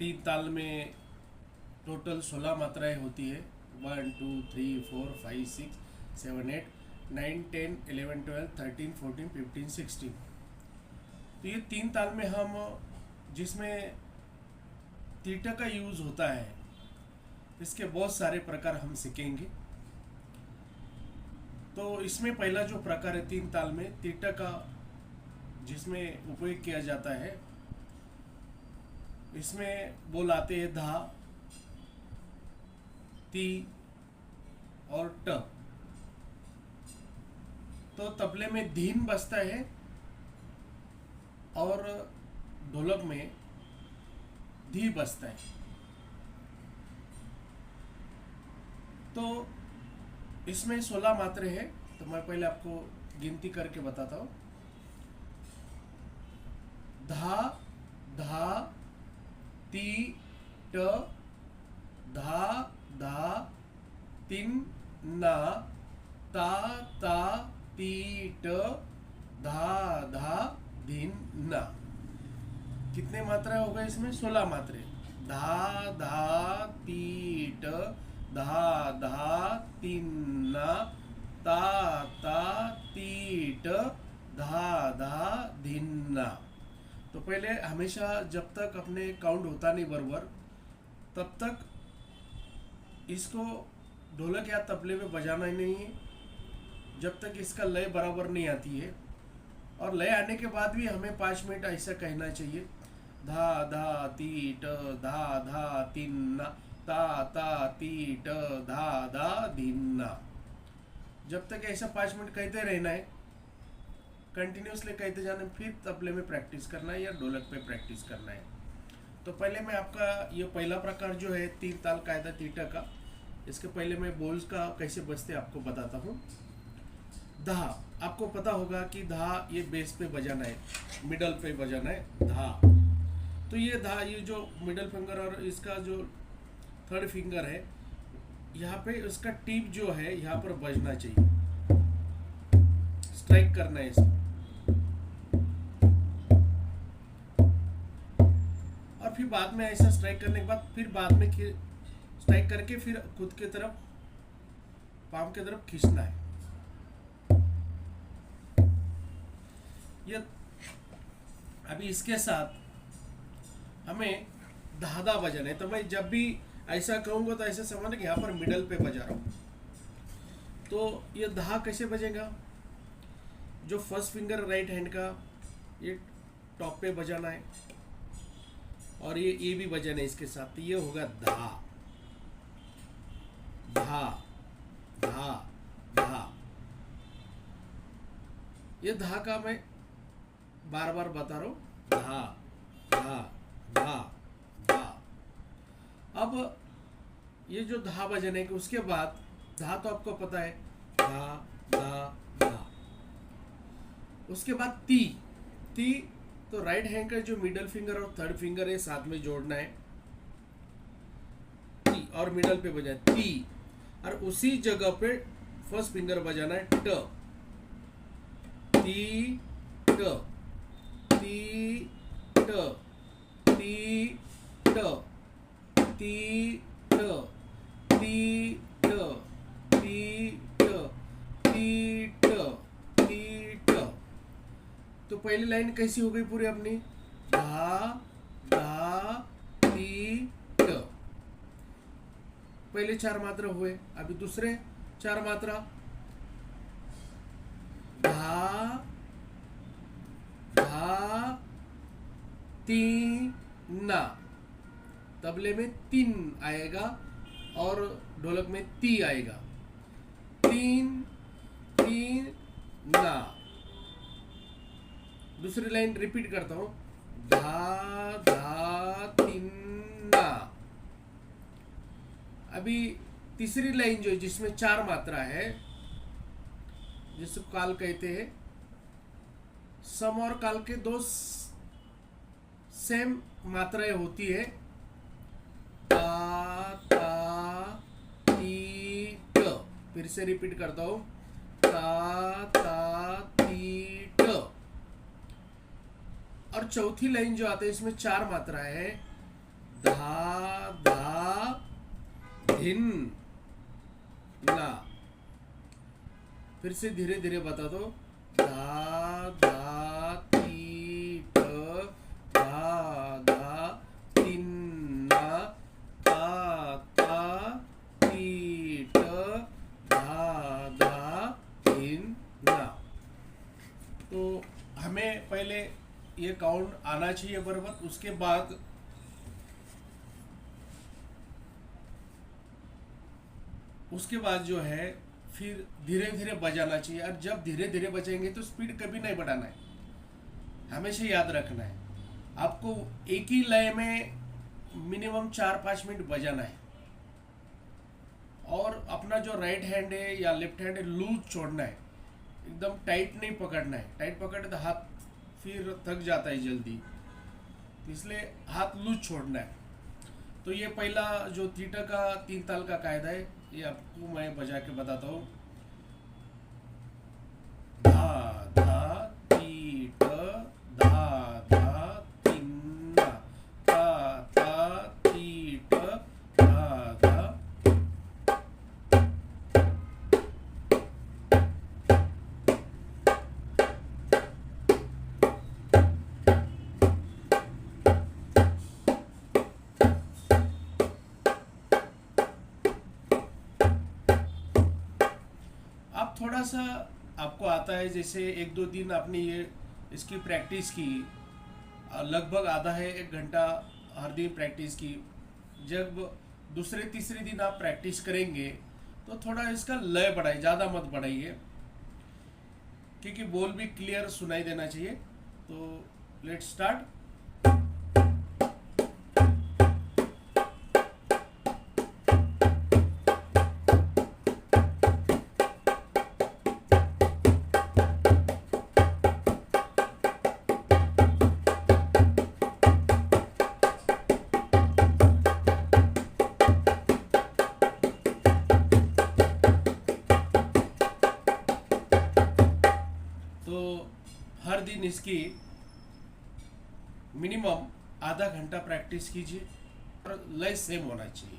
तीन ताल में टोटल 16 मात्राएं होती है। 1 2 3 4 5 6 7 8 9 10 11 12 13 14 15 16। तो ये तीन ताल में हम जिसमें तीटा का यूज़ होता है इसके बहुत सारे प्रकार हम सीखेंगे। तो इसमें पहला जो प्रकार है तीन ताल में तीटा का जिसमें उपयोग किया जाता है, इसमें बोल आते हैं धा, ती और ट। तो तबले में धीन बजता है और ढोलक में धी बजता है। तो इसमें 16 मात्रे हैं। तो मैं पहले आपको गिनती करके बताता हूँ। धा, धा, ती, ट, धा, धा, तीन, ना, ता, ता, ती, ट, धा, धा, धीन, ना। कितने मात्रा हो गए इसमें? 16 मात्रे। धा, धा, ती, ट, धा, धा, तीन, ना, ता, ता, ती, ट, धा, धा, धीन, ना। तो पहले हमेशा जब तक अपने काउंट होता नहीं बराबर, तब तक इसको ढोलक या तबले में बजाना ही नहीं है जब तक इसका लय बराबर नहीं आती है। और लय आने के बाद भी हमें 5 मिनट ऐसा कहना चाहिए। धा, धा, ती, ट, धा, धा, तीन, ना, ता, ता, ती, ट, धा, धा, धीन, ना। जब तक ऐसा 5 मिनट कहते रहना है, कंटिन्यूसली कहते जाना, फिर तबले में प्रैक्टिस करना है या ढोलक पे प्रैक्टिस करना है। तो पहले मैं आपका ये पहला प्रकार जो है तीन ताल कायदा तीटा का, इसके पहले मैं बोल्स का कैसे बजते आपको बताता हूँ। धा, आपको पता होगा कि धा ये बेस पे बजाना है, मिडल पे बजाना है धा। तो ये धा, ये जो मिडल फिंगर और इसका जो थर्ड फिंगर है, यहाँ पे उसका टिप जो है यहाँ पर बजना चाहिए, स्ट्राइक करना है इसको। और फिर बाद में ऐसा स्ट्राइक करने के बाद फिर बाद में स्ट्राइक करके फिर खुद की तरफ पाम की तरफ खींचना है। ये अभी इसके साथ हमें धाधा बजाना है। तो मैं जब भी ऐसा कहूंगा तो ऐसा समझना कि यहाँ पर मिडल पे बजा रहा हूँ। तो ये धा कैसे बजेगा? जो फर्स्ट फिंगर राइट हैंड का ये टॉप पे बजाना है और ये भी बजाना है इसके साथ। तो ये होगा धा, धा, धा, धा। ये धा का मैं बार बार बता रहा हूँ, धा, धा, धा, धा। अब ये जो धा बजाने के उसके बाद धा तो आपको पता है, धा, धा, धा। उसके बाद ती, ती तो राइट हैंड का जो मिडल फिंगर और थर्ड फिंगर है साथ में जोड़ना है, ती और मिडल पे बजाना ती, और उसी जगह पे फर्स्ट फिंगर बजाना है ट, ती, ट, ती, ट, ती, ट, ती, ट, ती, ट, ती, ट, ती, ट, ती, ट। तो पहली लाइन कैसी हो गई पूरी अपनी? धा, धा, ती, ट। पहले 4 मात्रा हुए। अभी दूसरे 4 मात्रा, धा, धा, तीन, ना। तबले में तीन आएगा और ढोलक में ती आएगा। तीन, तीन, ना। दूसरी लाइन रिपीट करता हूं, धा, धा, तीन, ना। अभी तीसरी लाइन जो जिसमें 4 मात्रा है, जिसको काल कहते हैं, सम और काल के दो सेम मात्राएं होती है। ता, ता, ती, ट। फिर से रिपीट करता हूं, ता, ता, ती, ट। और चौथी लाइन जो आती है इसमें 4 मात्रा है, धा धा धिन ना। फिर से धीरे धीरे बता दो। धा धा ती ट धा धा तिन ना ता ता ती ट धा धा तिन ना। तो हमें पहले ये काउंट आना चाहिए बराबर, उसके बाद जो है फिर धीरे धीरे बजाना चाहिए। और जब धीरे धीरे बजाएंगे तो स्पीड कभी नहीं बढ़ाना है, हमेशा याद रखना है। आपको एक ही लय में मिनिमम 4-5 मिनट बजाना है। और अपना जो राइट हैंड है या लेफ्ट हैंड है लूज छोड़ना है, एकदम टाइट नहीं पकड़ना है। टाइट पकड़े तो हाथ फिर थक जाता है जल्दी, इसलिए हाथ लूज छोड़ना है। तो ये पहला जो थीटा का 3 ताल का कायदा है, ये आपको मैं बजा के बताता हूँ। धा धा ती ट धा धा तिन ना ता ता ती ट धा धा। आप थोड़ा सा आपको आता है, जैसे 1-2 दिन आपने ये इसकी प्रैक्टिस की, लगभग आधा है 1 घंटा हर दिन प्रैक्टिस की। जब दूसरे तीसरे दिन आप प्रैक्टिस करेंगे तो थोड़ा इसका लय बढ़ाइए, ज़्यादा मत बढ़ाइए, क्योंकि बोल भी क्लियर सुनाई देना चाहिए। तो लेट्स स्टार्ट। तो हर दिन इसकी मिनिमम आधा घंटा प्रैक्टिस कीजिए और लय सेम होना चाहिए।